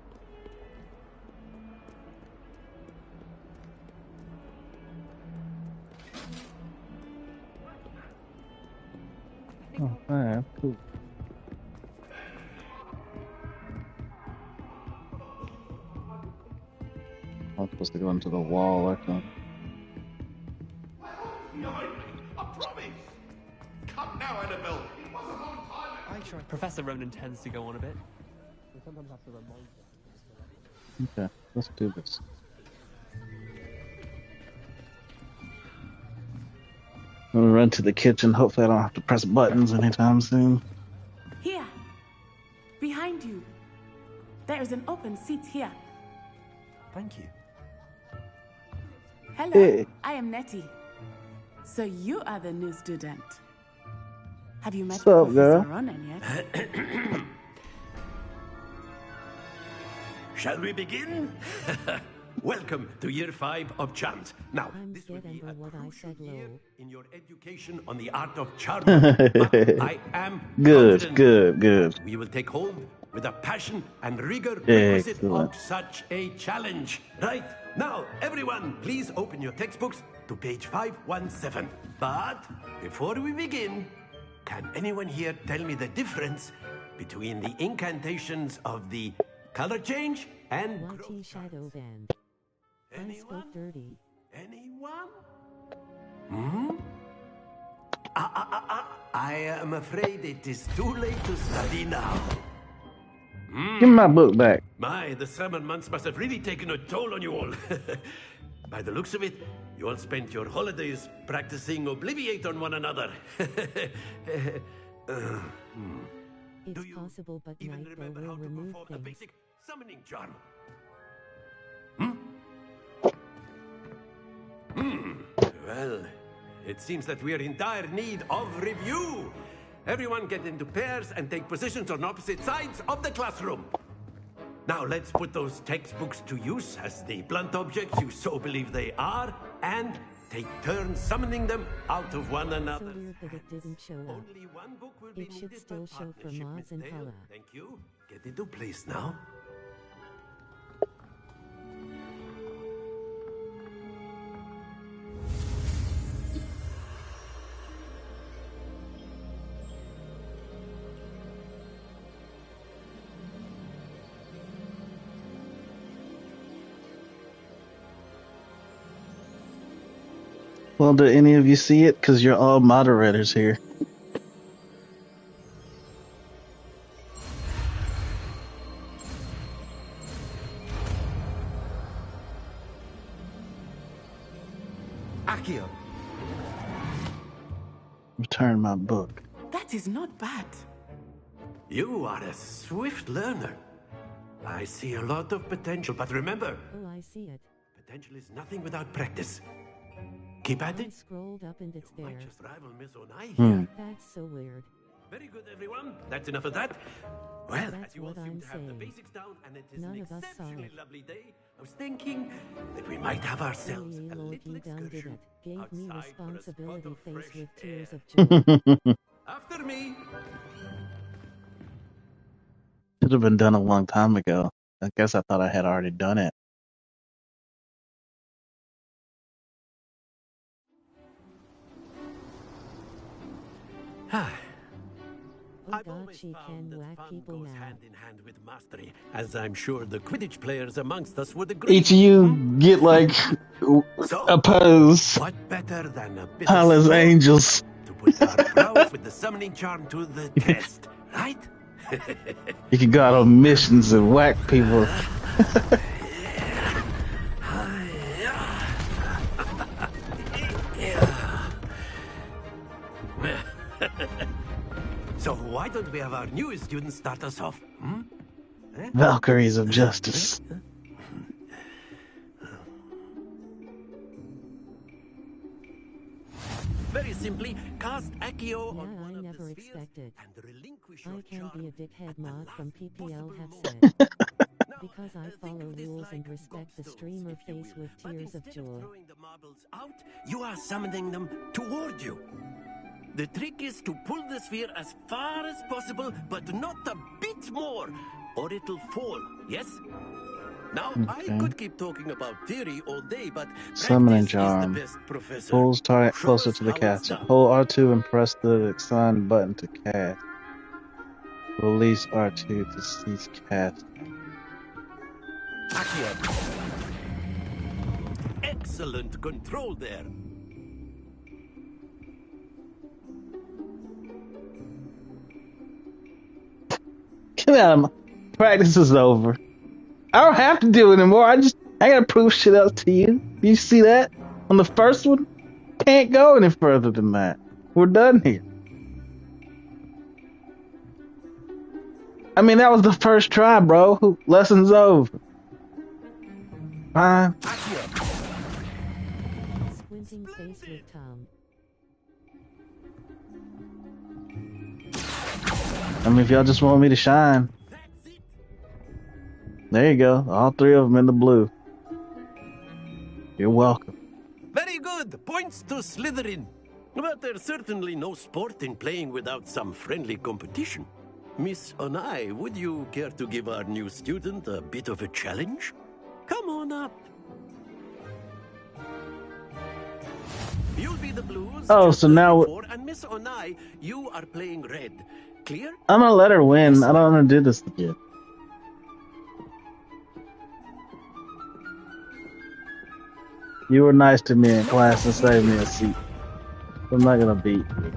Oh, man, cool. I'm supposed to go into the wall or something.
I promise. Come now, Annabelle. It was a long time ago.
I try. Professor Ronan tends to go on a bit. We sometimes have to remind him.
Okay, let's do this. I'm gonna run to the kitchen. Hopefully I don't have to press buttons anytime soon.
Here. Behind you. There is an open seat here.
Thank you.
Hello,
Hey.
I am Nettie. So you are the new student. Have you met
What's up,
Professor
girl?
Ronan yet?
Shall we begin? Welcome to Year 5 of Charms. Now, this will be a crucial year in your education on the art of charm. But I am
Good,
confident
good.
we will take hold with the passion and rigor requisite
Excellent.
of such a challenge. Right, now, everyone, please open your textbooks to page 517. But before we begin, can anyone here tell me the difference between the incantations of the color change and
YT Shadow Band. I spoke dirty.
Anyone? Hmm? I am afraid it is too late to study now.
Give me my book back.
My, the summer months must have really taken a toll on you all. By the looks of it, you all spent your holidays practicing Obliviate on one another.
It's possible, but Nightbow will remove
A
things.
basic summoning charm. Well, it seems that we are in dire need of review. Everyone get into pairs and take positions on opposite sides of the classroom. Now let's put those textbooks to use as the blunt objects you so believe they are, and take turns summoning them out of one
So
another.
weird that it didn't show up.
Only one book will be
It should
needed
still
per
show for
partnership,
mods
Miss
and
Dale.
HOLLA.
Thank you. Get into place now.
Well, do any of you see it? Because you're all moderators here.
Akio,
Return my book.
that is not bad.
You are a swift learner. I see a lot of potential, but remember,
Oh, I see it.
potential is nothing without practice. Keep at
I
it.
scrolled up and it's there.
Just rival Miss Onai
Hmm.
here.
That's so weird.
Very good, everyone. That's enough of that. Well,
That's
as you all
what
seem
I'm
to have the
saying.
basics down, and it is
None
an
of us saw
exceptionally
it.
lovely day, I was thinking that we might have ourselves
Really,
a
Lord,
little
you done did
excursion
it. Gave me
outside for a
responsibility
spot of
faced
fresh
with tears
air.
of joy.
After me.
Should have been done a long time ago. I guess I thought I had already done it.
I've always found that fun goes hand in hand with mastery, as I'm sure the Quidditch players amongst us would agree.
Each of you get like opposed.
What better than a bit
Holla's
of
angels.
to put our prowess with the summoning charm to the test, right?
You can go out on missions and whack people.
So why don't we have our newest students start us off?
Valkyries of Justice.
Very simply, cast Accio on
I never expected. I can be a dickhead mod from PPL have said. Because I follow rules and respect the streamer face with tears of joy.
You are summoning them toward you. The trick is to pull the sphere as far as possible, but not a bit more, or it'll fall, yes? Now, I could keep talking about theory all day, but
Summoning
practice is the
charm.
best, Professor.
Pulls target
Show
closer
us
to the
how it's
caster.
done.
Hold R2 and press the assign button to cast. Release R2 to cease casting.
Excellent control there.
Get out of my... Practice is over. I don't have to do it anymore. I gotta prove shit else to you. You see that? On the first one? Can't go any further than that. We're done here. I mean, that was the first try, bro. Lesson's over. Fine.
Squinting face with Tom.
I mean, if y'all just want me to shine. There you go. All three of them in the blue. You're welcome.
Very good. Points to Slytherin. But there's certainly no sport in playing without some friendly competition. Miss Onai, would you care to give our new student a bit of a challenge? Come on up. You'll be the blues.
Oh, so now...
And Miss Onai, you are playing red. Clear?
I'm gonna let her win. I don't want to do this again. You were nice to me in class and saved me a seat. I'm not gonna beat you.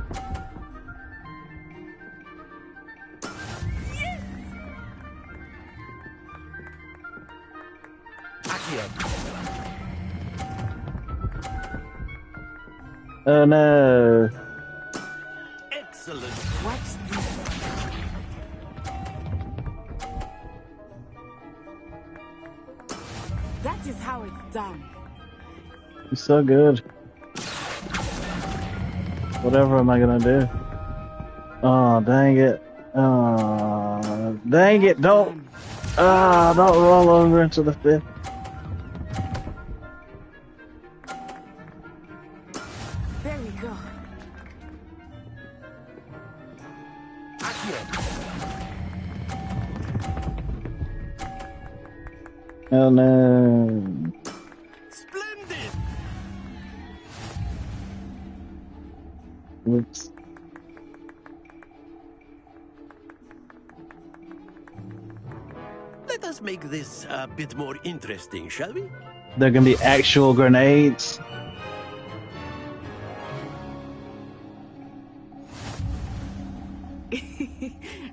Oh no.
Excellent.
What's this? That is how it's done.
You're so good. Whatever am I gonna do? Oh, dang it. Oh, dang it. Don't roll over into the fifth.
There we go.
Oh no.
Splendid.
Oops.
Let us make this a bit more interesting, shall we?
They're gonna be actual grenades.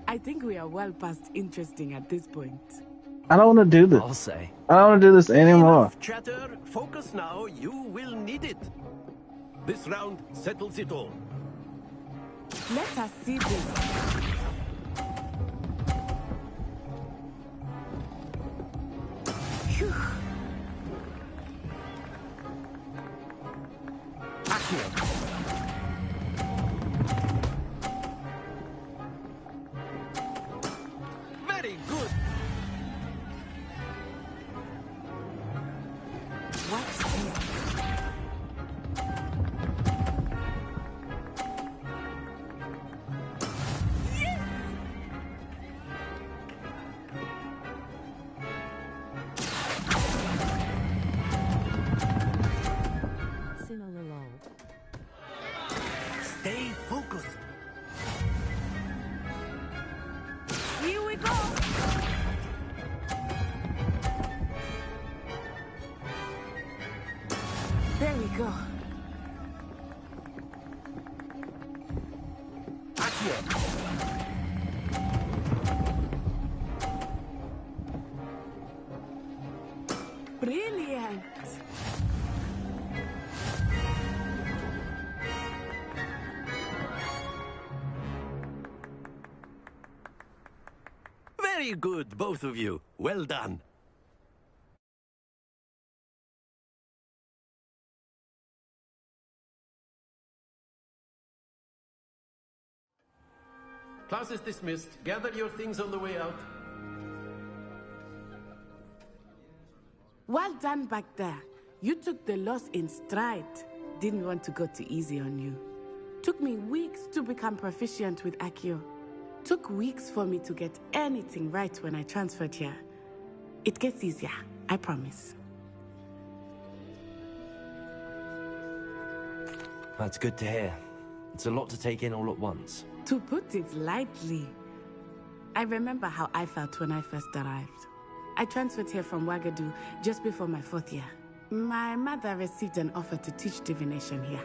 I think we are well past interesting at this point.
I don't want to do this.
I'll say.
I don't want to do this anymore.
Enough chatter. Focus now. You will need it. This round settles it all.
Let us see this. Phew.
Very good.
What's this? go. Brilliant!
Very good, both of you. Well done. Class is dismissed. Gather your things on the way out.
Well done back there. You took the loss in stride. Didn't want to go too easy on you. Took me weeks to become proficient with Accio. Took weeks for me to get anything right when I transferred here. It gets easier, I promise.
That's good to hear. It's a lot to take in all at once.
To put it lightly, I remember how I felt when I first arrived. I transferred here from Wagadu just before my 4th year. My mother received an offer to teach divination here.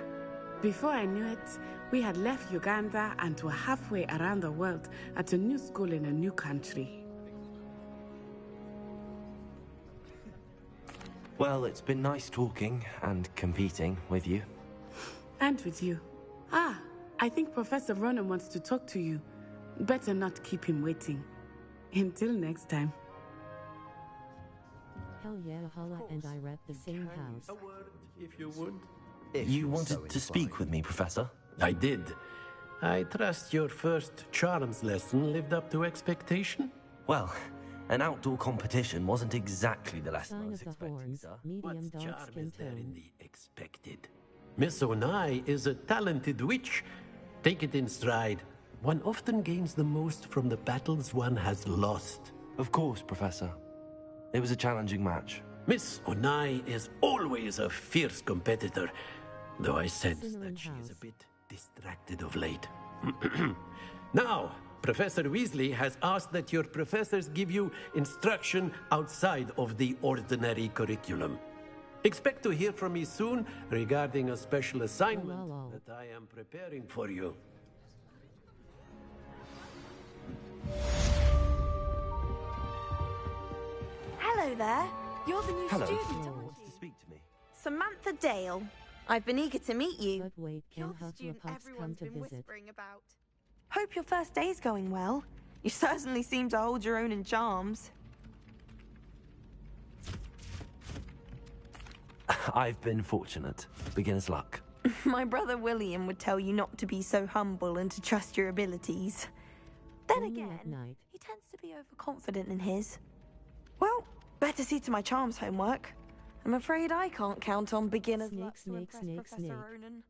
Before I knew it, we had left Uganda and were halfway around the world at a new school in a new country.
Well, it's been nice talking and competing with you.
And with you. Ah, I think Professor Ronan wants to talk to you. Better not keep him waiting. Until next time.
Hell yeah, Holla and I rep the same house.
A word, if you would.
You wanted to speak with me, Professor?
I did. I trust your first charms lesson lived up to expectation?
Well, an outdoor competition wasn't exactly the lesson I was
Sign of the
expecting,
horns,
sir.
medium dark
Charm
skin
is there in
tone.
the expected. Miss Onai is a talented witch. Take it in stride. One often gains the most from the battles one has lost.
Of course, Professor. It was a challenging match.
Miss Onai is always a fierce competitor, though I sense that she is a bit distracted of late. Now, Professor Weasley has asked that your professors give you instruction outside of the ordinary curriculum. Expect to hear from me soon regarding a special assignment that I am preparing for you.
Hello there. You're the new
Hello.
student,
Who
aren't
wants
you?
to speak to me?
Samantha Dale. I've been eager to meet you.
But wait,
You're
can
the student
Hufflepuffs come
everyone's
to
been
visit?
whispering about. Hope your first day's going well. You certainly seem to hold your own in charms.
I've been fortunate. Beginner's luck.
My brother William would tell you not to be so humble and to trust your abilities. Then
Only at
again,
night.
he tends to be overconfident in his. Well, better see to my charms homework. I'm afraid I can't count on beginner's luck to impress Professor Ronan.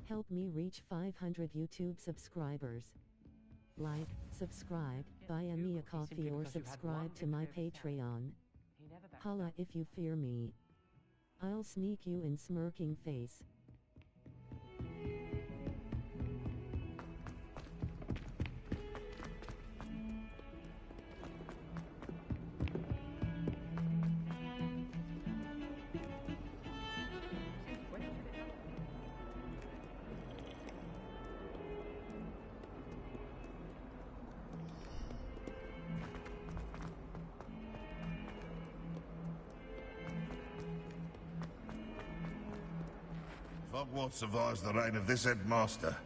Help me reach 500 YouTube subscribers. Like, subscribe, buy me a coffee or subscribe to my Patreon. Holla if you fear me. I'll sneak you in smirking face.
If Hogwarts survives the reign of this headmaster,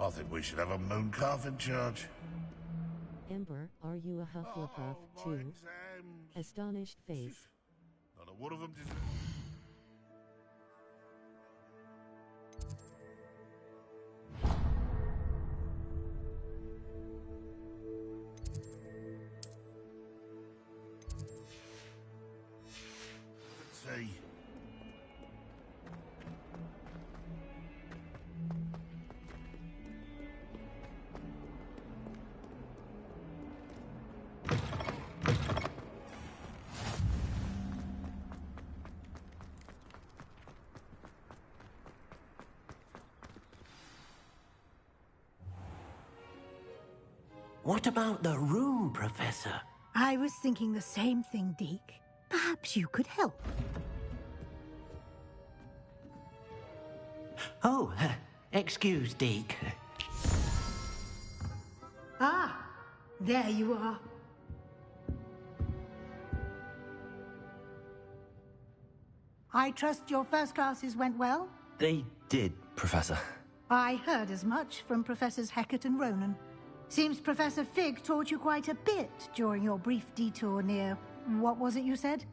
I think we should have a mooncalf in charge.
Ember, are you a Hufflepuff too? Astonished face.
Not a one of them deserves. See.
What about the room, Professor?
I was thinking the same thing, Deke. Perhaps you could help.
Oh, excuse, Deke.
Ah, there you are. I trust your first classes went well?
They did, Professor.
I heard as much from Professors Hecat and Ronan. Seems Professor Fig taught you quite a bit during your brief detour near... what was it you said?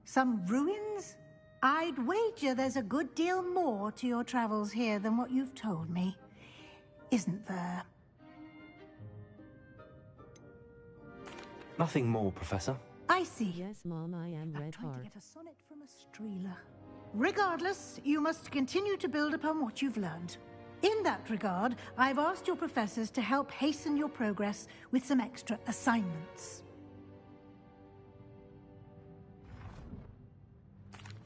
Some ruins? I'd wager there's a good deal more to your travels here than what you've told me. Isn't there?
Nothing more, Professor.
I see.
Yes, Mom, I am Red
trying to
Heart.
get a sonnet from a streeler. Regardless, you must continue to build upon what you've learned. In that regard, I've asked your professors to help hasten your progress with some extra assignments.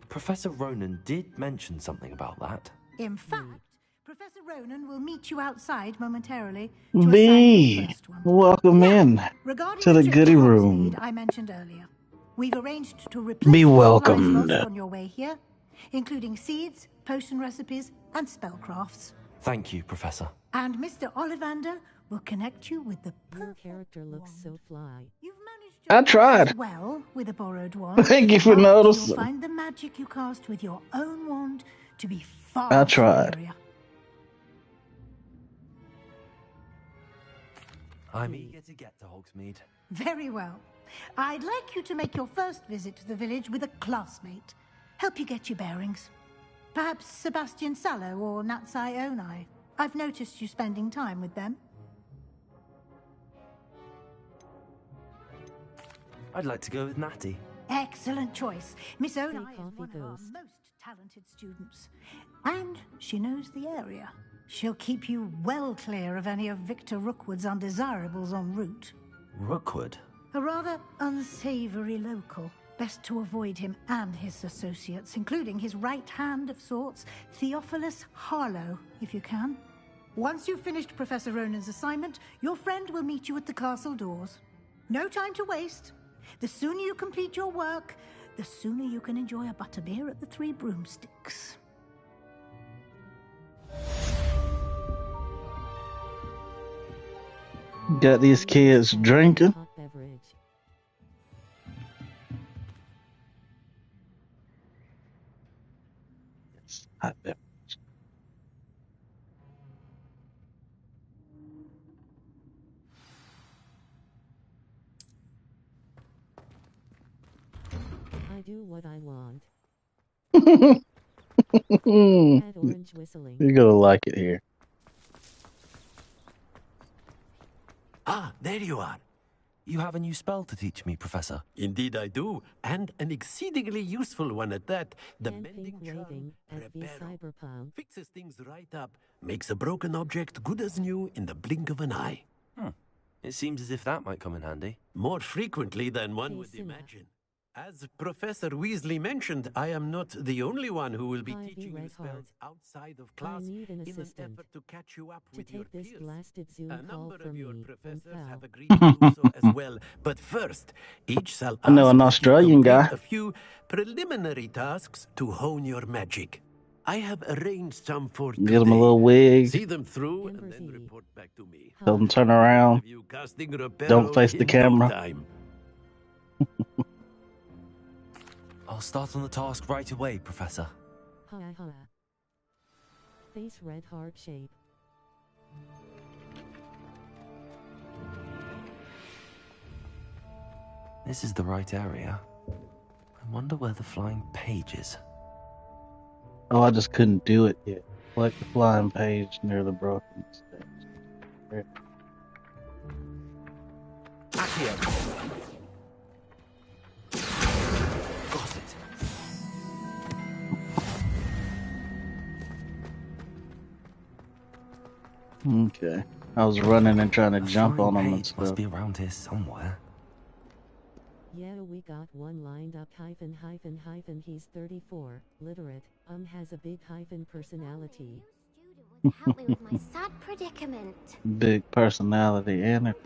Professor Ronan did mention something about that.
In fact, Professor Ronan will meet you outside momentarily.
V, welcome in to the goodie room.
I mentioned earlier. We've arranged to replace
Be
the
welcomed.
supplies lost on your way here, including seeds, potion recipes, and spellcrafts.
Thank you, Professor.
And Mr. Ollivander will connect you with the
Your character looks so fly.
I tried.
well with a borrowed wand.
Thank you for
but
noticing.
You'll find the magic you cast with your own wand to be far
I tried.
superior.
I'm eager to get to Hogsmeade.
Very well. I'd like you to make your first visit to the village with a classmate. Help you get your bearings. Perhaps Sebastian Sallow or Natsai Onai. I've noticed you spending time with them.
I'd like to go with Natty.
Excellent choice. Miss Onai is one of our most talented students. And she knows the area. She'll keep you well clear of any of Victor Rookwood's undesirables en route.
Rookwood?
A rather unsavory local. Best to avoid him and his associates, including his right hand of sorts, Theophilus Harlow, if you can. Once you've finished Professor Ronan's assignment, your friend will meet you at the castle doors. No time to waste. The sooner you complete your work, the sooner you can enjoy a butterbeer at the Three Broomsticks.
Got these kids drinking. Hot beverage.
I do what I want.
You're
Add orange whistling.
gonna like it here.
Ah, there you are.
You have a new spell to teach me, Professor.
Indeed I do, and an exceedingly useful one at that. The
And
mending
pink waving
charm
at the cyberpunk.
fixes things right up, makes a broken object good as new in the blink of an eye.
It seems as if that might come in handy.
More frequently than one would imagine. As Professor Weasley mentioned, I am not the only one who will be teaching you spells outside of class
need an
in an
assistant
effort to catch you up
to
with your
take this
peers.
blasted Zoom
A
call
number
from
of your
me
professors
from
have
Val.
agreed to do so as well. But first, each shall
I know
ask
an
that you
Australian
complete
guy.
a few preliminary tasks to hone your magic. I have arranged some for
Get him a
today.
little wig.
See them through and then report back to me.
Tell them turn around.
You casting Reparo
Don't face the
in no
camera.
time.
I'll start on the task right away, Professor.
Holla holla. Face red heart shape.
This is the right area. I wonder where the flying page is.
Oh, I just couldn't do it yet. Select the flying page near the broken stage. There.
Got it.
Okay. I was running and trying to jump on them and
Page must
stuff.
be around here somewhere.
Yeah, we got one lined up hyphen. He's 34, literate, has a big hyphen personality.
Help me with my sad predicament.
Big personality and it.